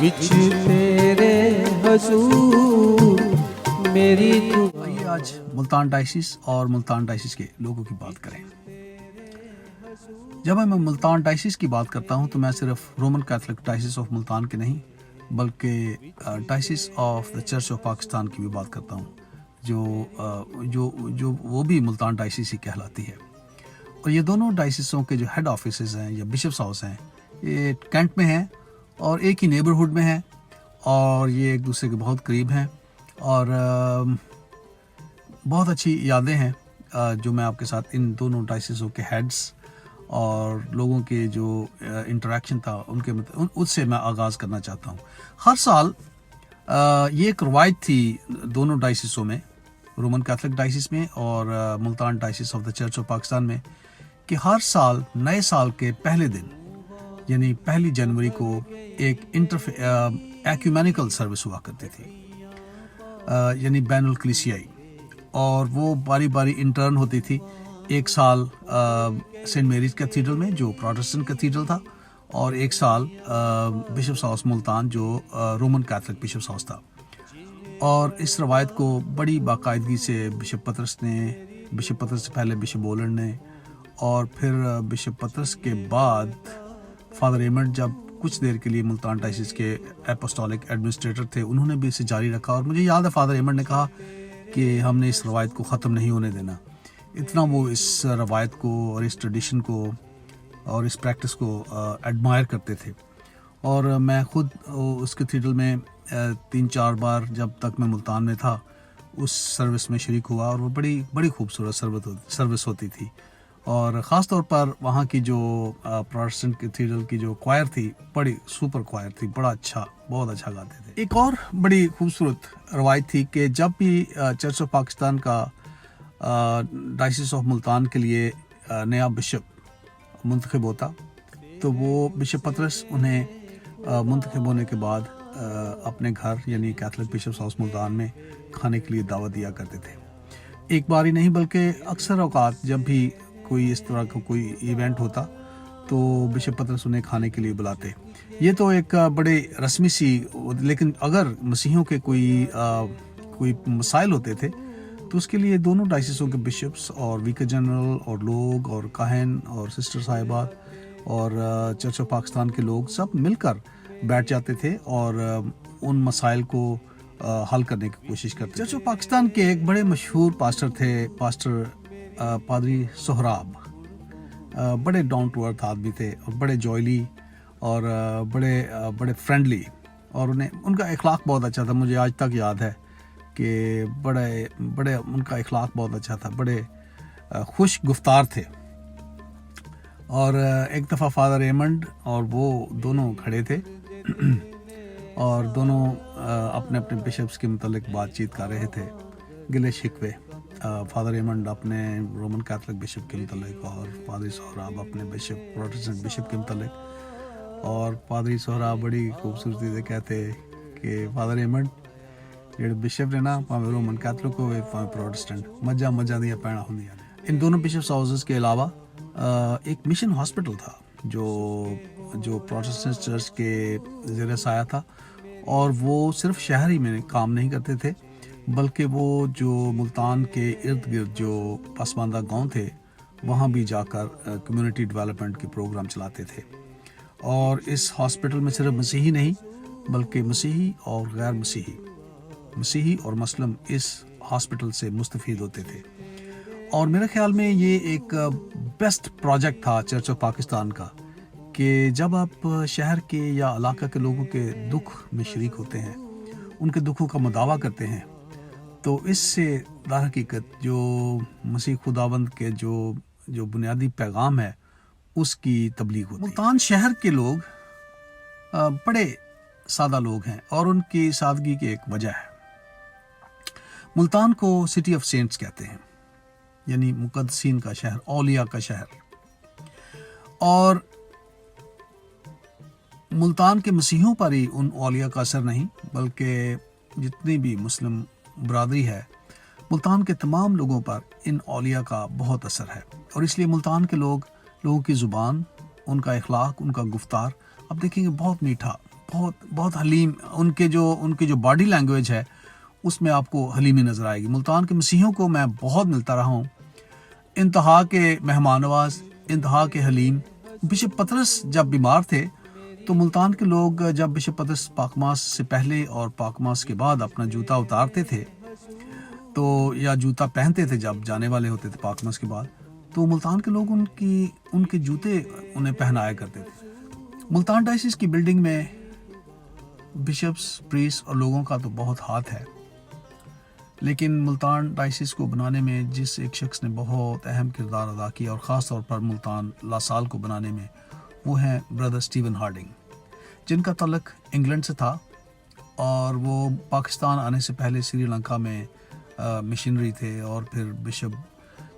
وچ تیرے حضور میری دعا. آئیے آج ملتان ڈائسس اور ملتان ڈائسس کے لوگوں کی بات کریں. جب میں ملتان ڈائسس کی بات کرتا ہوں تو میں صرف Roman Catholic diocese of Multan کے نہیں بلکہ diocese of the church of Pakistan کی بھی بات کرتا ہوں جو وہ بھی ملتان ڈائسس ہی کہلاتی ہے. اور یہ دونوں ڈائسسوں کے جو ہیڈ آفیسز ہیں یا بشپس ہاؤس ہیں یہ کینٹ میں ہیں اور ایک ہی نیبرہڈ میں ہیں اور یہ ایک دوسرے کے بہت قریب ہیں اور بہت اچھی یادیں ہیں جو میں آپ کے ساتھ ان دونوں ڈائسسوں کے ہیڈز اور لوگوں کے جو انٹریکشن تھا اس سے میں آغاز کرنا چاہتا ہوں. ہر سال یہ ایک روایت تھی دونوں ڈائسسوں میں، رومن کیتھولک ڈائسس میں اور Multan diocese of the church of Pakistan میں، کہ ہر سال نئے سال کے پہلے دن یعنی 1 جنوری کو ایک ایکومینیکل سروس ہوا کرتی تھی، یعنی بین الکلیسیائی، اور وہ باری باری انٹرن ہوتی تھی. ایک سال سینٹ میریز کیتھیڈرل میں جو پروٹسٹنٹ کیتھیڈرل تھا اور ایک سال بشپس ہاؤس ملتان جو رومن کیتھولک بشپس ہاؤس تھا. اور اس روایت کو بڑی باقاعدگی سے بشپ پطرس سے پہلے بشپ بولن نے اور پھر بشپ پطرس کے بعد فادر ایمنڈ جب کچھ دیر کے لیے ملتان ڈائسس کے اپوسٹولک ایڈمنسٹریٹر تھے انہوں نے بھی اسے جاری رکھا. اور مجھے یاد ہے فادر ایمنڈ نے کہا کہ ہم نے اس روایت کو ختم نہیں ہونے دینا. اتنا وہ اس روایت کو اور اس ٹریڈیشن کو اور اس پریکٹس کو ایڈمائر کرتے تھے. اور میں خود اس کیتھیڈرل میں 3-4 بار جب تک میں ملتان میں تھا اس سروس میں شریک ہوا اور وہ بڑی خوبصورت سروس ہوتی تھی. اور خاص طور پر وہاں کی جو پروٹسٹنٹ کیتھیڈرل کی جو کوائر تھی بڑی سپر کوائر تھی، بہت اچھا گاتے تھے. ایک اور بڑی خوبصورت روایت تھی کہ جب بھی چرچ آف پاکستان کا ڈائسس آف ملتان کے لیے نیا بشپ منتخب ہوتا تو وہ بشپ پطرس انہیں منتخب ہونے کے بعد اپنے گھر یعنی کیتھولک بشپس ہاؤس ملتان میں کھانے کے لیے دعوت دیا کرتے تھے. ایک بار ہی نہیں بلکہ اکثر اوقات جب بھی کوئی اس طرح کا کوئی ایونٹ ہوتا تو بشپ پطرس انہیں کھانے کے لیے بلاتے. یہ تو ایک بڑے رسمی سی، لیکن اگر مسیحیوں کے کوئی مسائل ہوتے تھے تو اس کے لیے دونوں ڈائسسوں کے بشپس اور ویکر جنرل اور لوگ اور کاہن اور سسٹر صاحبات اور چرچ آف پاکستان کے لوگ سب مل کر بیٹھ جاتے تھے اور ان مسائل کو حل کرنے کی کوشش کرتے. چرچ آف پاکستان کے ایک بڑے مشہور پاسٹر تھے پادری سہراب. بڑے ڈاؤن ٹو ارتھ آدمی تھے اور بڑے جوائلی اور بڑے فرینڈلی، اور ان کا اخلاق بہت اچھا تھا. مجھے آج تک یاد ہے کہ بڑے ان کا اخلاق بہت اچھا تھا، بڑے خوش گفتار تھے. اور ایک دفعہ فادر ایمنڈ اور وہ دونوں کھڑے تھے اور دونوں اپنے بشپس کے متعلق بات چیت کر رہے تھے، گلے شکوے. فادر ایمنڈ اپنے رومن کیتھولک بشپ کے متعلق اور پادری سہراب اپنے پروٹسٹنٹ بشپ کے متعلق. اور پادری سہراب بڑی خوبصورتی سے کہتے کہ فادر ایمنڈ جڑے بشپ نے نا پاویں رومن کیتھولک ہوئے پاویں پروٹسٹنٹ، مجھاں دیا پیڑا ہوندیاں نے. ان دونوں بشپس ہاؤسز کے علاوہ ایک مشن ہاسپٹل تھا جو پروٹسٹنٹ چرچ کے زیر سایہ تھا، اور وہ صرف شہر ہی میں کام نہیں کرتے تھے بلکہ وہ جو ملتان کے ارد گرد جو پسماندہ گاؤں تھے وہاں بھی جا کر کمیونٹی ڈیولپمنٹ کے پروگرام چلاتے تھے. اور اس ہاسپٹل میں صرف مسیحی نہیں بلکہ مسیحی اور غیر مسیحی اور مسلم اس ہاسپٹل سے مستفید ہوتے تھے. اور میرے خیال میں یہ ایک بیسٹ پروجیکٹ تھا چرچ آف پاکستان کا کہ جب آپ شہر کے یا علاقہ کے لوگوں کے دکھ میں شریک ہوتے ہیں، ان کے دکھوں کا مداوع کرتے ہیں، تو اس سے در حقیقت جو مسیح خداوند کے جو بنیادی پیغام ہے اس کی تبلیغ ہوتی ہے. ملتان شہر کے لوگ بڑے سادہ لوگ ہیں اور ان کی سادگی کی ایک وجہ ہے. ملتان کو سٹی آف سینٹس کہتے ہیں، یعنی مقدسین کا شہر، اولیاء کا شہر. اور ملتان کے مسیحیوں پر ہی ان اولیاء کا اثر نہیں بلکہ جتنی بھی مسلم برادری ہے ملتان کے تمام لوگوں پر ان اولیاء کا بہت اثر ہے. اور اس لیے ملتان کے لوگوں کی زبان، ان کا اخلاق، ان کا گفتار آپ دیکھیں گے بہت میٹھا، بہت بہت حلیم. ان کے جو باڈی لینگویج ہے اس میں آپ کو حلیمی نظر آئے گی. ملتان کے مسیحیوں کو میں بہت ملتا رہا ہوں, انتہا کے مہمان نواز, انتہا کے حلیم. بشپ پطرس جب بیمار تھے تو ملتان کے لوگ جب بشپ پطرس پاکماس سے پہلے اور پاکماس کے بعد اپنا جوتا اتارتے تھے تو یا جوتا پہنتے تھے جب جانے والے ہوتے تھے پاکماس کے بعد, تو ملتان کے لوگ ان کے جوتے انہیں پہنایا کرتے تھے. ملتان ڈائسس کی بلڈنگ میں بشپس, پریسٹ اور لوگوں کا تو بہت ہاتھ ہے, لیکن ملتان ڈائسس کو بنانے میں جس ایک شخص نے بہت اہم کردار ادا کیا اور خاص طور پر ملتان لاسال کو بنانے میں, وہ ہیں بردر اسٹیون ہارڈنگ, جن کا تعلق انگلینڈ سے تھا اور وہ پاکستان آنے سے پہلے سری لنکا میں مشنری تھے, اور پھر بشپ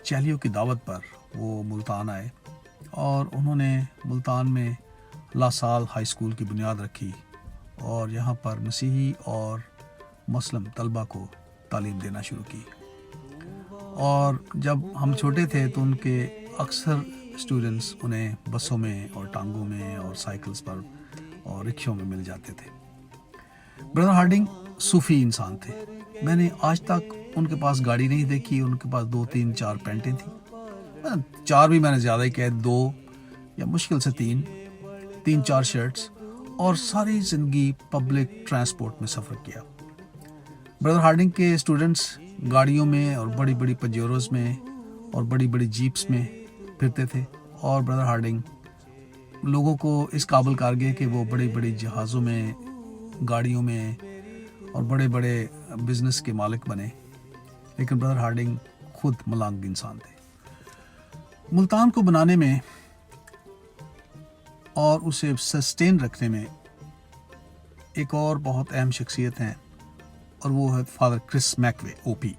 چیلیو کی دعوت پر وہ ملتان آئے اور انہوں نے ملتان میں لاسال ہائی اسکول کی بنیاد رکھی اور یہاں پر مسیحی اور مسلم طلبہ کو تعلیم دینا شروع کی. اور جب ہم چھوٹے تھے تو ان کے اکثر اسٹوڈنٹس انہیں بسوں میں اور ٹانگوں میں اور سائیکلز پر اور رکشوں میں مل جاتے تھے. بردر ہارڈنگ صوفی انسان تھے. میں نے آج تک ان کے پاس گاڑی نہیں دیکھی, ان کے پاس 2 3 4 پینٹیں تھیں, 4 بھی میں نے زیادہ ہی کہہ, 2 یا مشکل سے 3 4 شرٹس, اور ساری زندگی پبلک ٹرانسپورٹ میں سفر کیا. بردر ہارڈنگ کے اسٹوڈنٹس گاڑیوں میں اور بڑی بڑی پجیروز میں اور بڑی بڑی جیپس میں پھرتے تھے, اور بردر ہارڈنگ لوگوں کو اس قابل کر گئے کہ وہ بڑی بڑی جہازوں میں, گاڑیوں میں اور بڑے بڑے بزنس کے مالک بنے. لیکن بردر ہارڈنگ خود ملنگ انسان تھے. ملتان کو بنانے میں اور اسے سسٹین رکھنے میں ایک اور بہت اہم شخصیت ہیں, اور وہ ہے فادر کرس میکوے OP,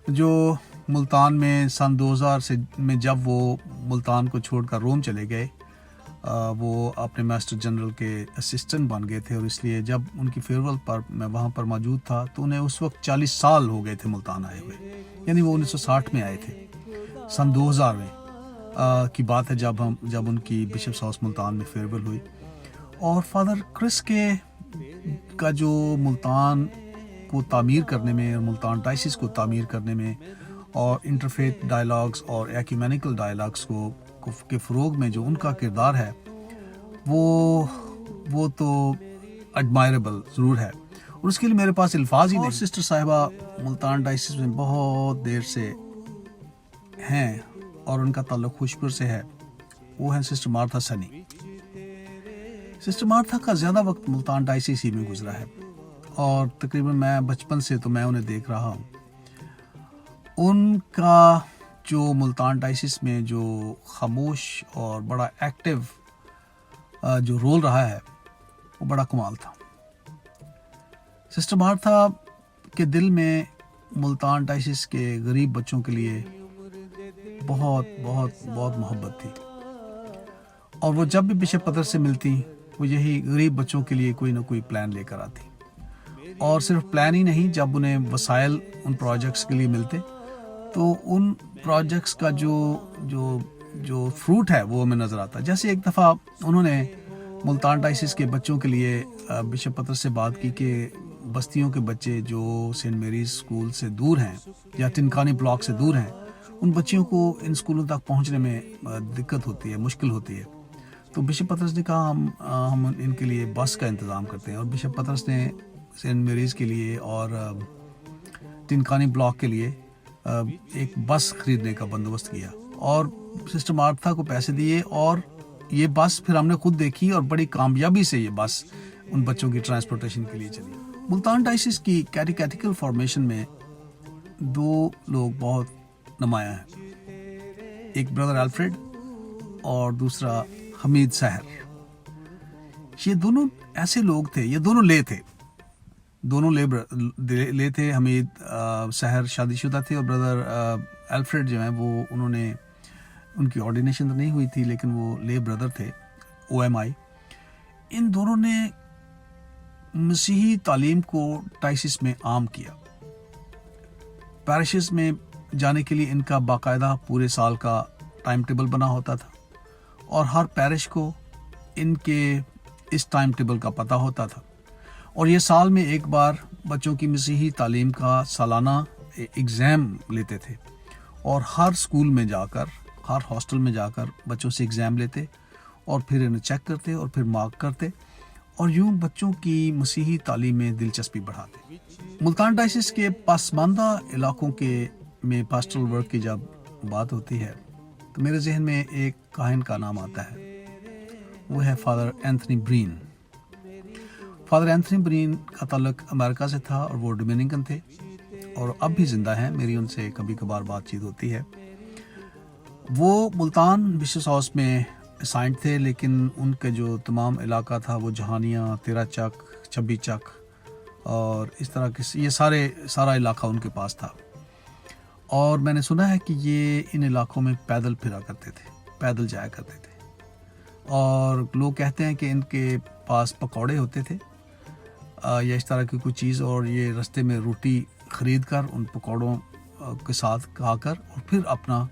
جو ملتان میں سن 2000 میں جب وہ ملتان کو چھوڑ کر روم چلے گئے, وہ اپنے ماسٹر جنرل کے اسسٹنٹ بن گئے تھے, اور اس لیے جب ان کی فیئرویل پر میں وہاں پر موجود تھا تو انہیں اس وقت 40 سال ہو گئے تھے ملتان آئے ہوئے, یعنی وہ 1960 میں آئے تھے. سن 2000 میں کی بات ہے جب ان کی بشپس ہاؤس ملتان میں فیئرویل ہوئی. اور فادر کرس کا جو ملتان کو تعمیر کرنے میں اور ملتان ڈائسس کو تعمیر کرنے میں اور انٹرفیتھ ڈائلاگس اور ایکومینیکل ڈائلاگس کے فروغ میں جو ان کا کردار ہے وہ تو ایڈمائریبل ضرور ہے, اور اس کے لیے میرے پاس الفاظ ہی نہیں. سسٹر صاحبہ ملتان ڈائسس میں بہت دیر سے ہیں اور ان کا تعلق خوشپور سے ہے, وہ ہیں سسٹر مارتھا سنی. سسٹر مارتھا کا زیادہ وقت ملتان ڈائسس ہی میں گزرا ہے, اور تقریباً میں بچپن سے تو میں انہیں دیکھ رہا ہوں. ان کا جو ملتان ڈائسس میں جو خاموش اور بڑا ایکٹیو جو رول رہا ہے وہ بڑا کمال تھا. سسٹر مارتھا کے دل میں ملتان ڈائسس کے غریب بچوں کے لیے بہت بہت بہت محبت تھی, اور وہ جب بھی بشپ پطرس سے ملتی وہ یہی غریب بچوں کے لیے کوئی نہ کوئی پلان لے کر آتی. اور صرف پلان ہی نہیں, جب انہیں وسائل ان پروجیکٹس کے لیے ملتے تو ان پروجیکٹس کا جو فروٹ ہے وہ ہمیں نظر آتا. جیسے ایک دفعہ انہوں نے ملتان ڈائسس کے بچوں کے لیے بشپ پطرس سے بات کی کہ بستیوں کے بچے جو سینٹ میریز اسکول سے دور ہیں یا ٹنکانی بلاک سے دور ہیں, ان بچیوں کو ان اسکولوں تک پہنچنے میں دقت ہوتی ہے, مشکل ہوتی ہے. تو بشپ پطرس نے کہا ہم ان کے لیے بس کا انتظام کرتے ہیں, اور بشپ پطرس نے سینٹ میریز کے لیے اور ٹنکانی بلاک کے لیے ایک بس خریدنے کا بندوبست کیا, اور سسٹر مارتھا کو پیسے دیے, اور یہ بس پھر ہم نے خود دیکھی اور بڑی کامیابی سے یہ بس ان بچوں کی ٹرانسپورٹیشن کے لیے چلی. ملتان ڈائسس کی کیٹیکیٹیکل فارمیشن میں 2 لوگ بہت نمایاں ہیں, ایک بردر الفریڈ اور دوسرا حمید سحر. یہ دونوں ایسے لوگ تھے, یہ دونوں لے تھے. حمید سحر شادی شدہ تھے, اور بردر الفریڈ جو ہیں وہ ان کی آرڈینیشن تو نہیں ہوئی تھی, لیکن وہ لے بردر تھے OMI. ان دونوں نے مسیحی تعلیم کو ڈائسس میں عام کیا. پیرشز میں جانے کے لیے ان کا باقاعدہ پورے سال کا ٹائم ٹیبل بنا ہوتا تھا, اور ہر پیرش کو ان کے اس ٹائم ٹیبل کا پتہ ہوتا تھا، اور یہ سال میں ایک بار بچوں کی مسیحی تعلیم کا سالانہ ایگزام لیتے تھے، اور ہر سکول میں جا کر، ہر ہاسٹل میں جا کر بچوں سے ایگزام لیتے اور پھر انہیں چیک کرتے اور پھر مارک کرتے، اور یوں بچوں کی مسیحی تعلیم میں دلچسپی بڑھاتے۔ ملتان ڈائسس کے پسماندہ علاقوں کے میں پاسٹرل ورک کی جب بات ہوتی ہے تو میرے ذہن میں ایک کاہن کا نام آتا ہے، وہ ہے father Anthony brain. Father Anthony brain کا تعلق امریکہ سے تھا، اور وہ ڈومینیکن تھے، اور اب بھی زندہ ہیں، میری ان سے کبھی کبھار بات چیت ہوتی ہے۔ وہ ملتان بشپس ہاؤس میں اسائنڈ تھے، لیکن ان کے جو تمام علاقہ تھا وہ جہانیاں، تیرا چک، چھبی چک اور اس طرح کے یہ سارا علاقہ ان کے پاس تھا، اور میں نے سنا ہے کہ یہ ان علاقوں میں پیدل پھرا کرتے تھے، پیدل جایا کرتے تھے، اور لوگ کہتے ہیں کہ ان کے پاس پکوڑے ہوتے تھے یا اس طرح کی کوئی چیز، اور یہ رستے میں روٹی خرید کر ان پکوڑوں کے ساتھ کھا کر اور پھر اپنا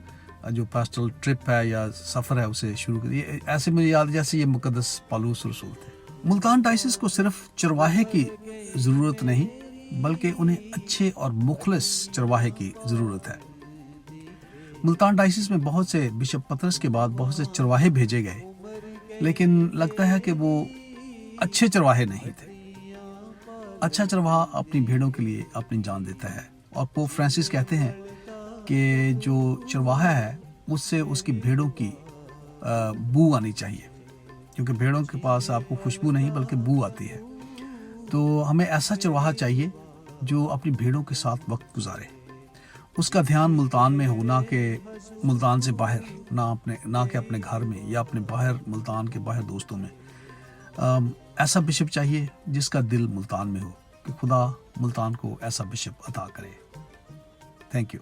جو پاسٹرل ٹرپ ہے یا سفر ہے اسے شروع کر دیا۔ ایسے مجھے یاد جیسے یہ مقدس پالوس رسول تھے۔ ملتان ڈائسس کو صرف چرواہے کی ضرورت نہیں بلکہ انہیں اچھے اور مخلص چرواہے کی ضرورت ہے۔ ملتان ڈائسس میں بہت سے بشپ پطرس کے بعد بہت سے چرواہے بھیجے گئے، لیکن لگتا ہے کہ وہ اچھے چرواہے نہیں تھے۔ اچھا چرواہا اپنی بھیڑوں کے لیے اپنی جان دیتا ہے، اور پوپ فرانسس کہتے ہیں کہ جو چرواہا ہے اس سے اس کی بھیڑوں کی بو آنی چاہیے، کیونکہ بھیڑوں کے پاس آپ کو خوشبو نہیں بلکہ بو آتی ہے۔ تو ہمیں ایسا چرواہا چاہیے جو اپنی بھیڑوں کے ساتھ وقت گزارے، اس کا دھیان ملتان میں ہو، نہ کہ ملتان سے باہر، نہ کہ اپنے گھر میں یا اپنے باہر ملتان کے باہر دوستوں میں۔ ایسا بشپ چاہیے جس کا دل ملتان میں ہو، کہ خدا ملتان کو ایسا بشپ عطا کرے۔ Thank you.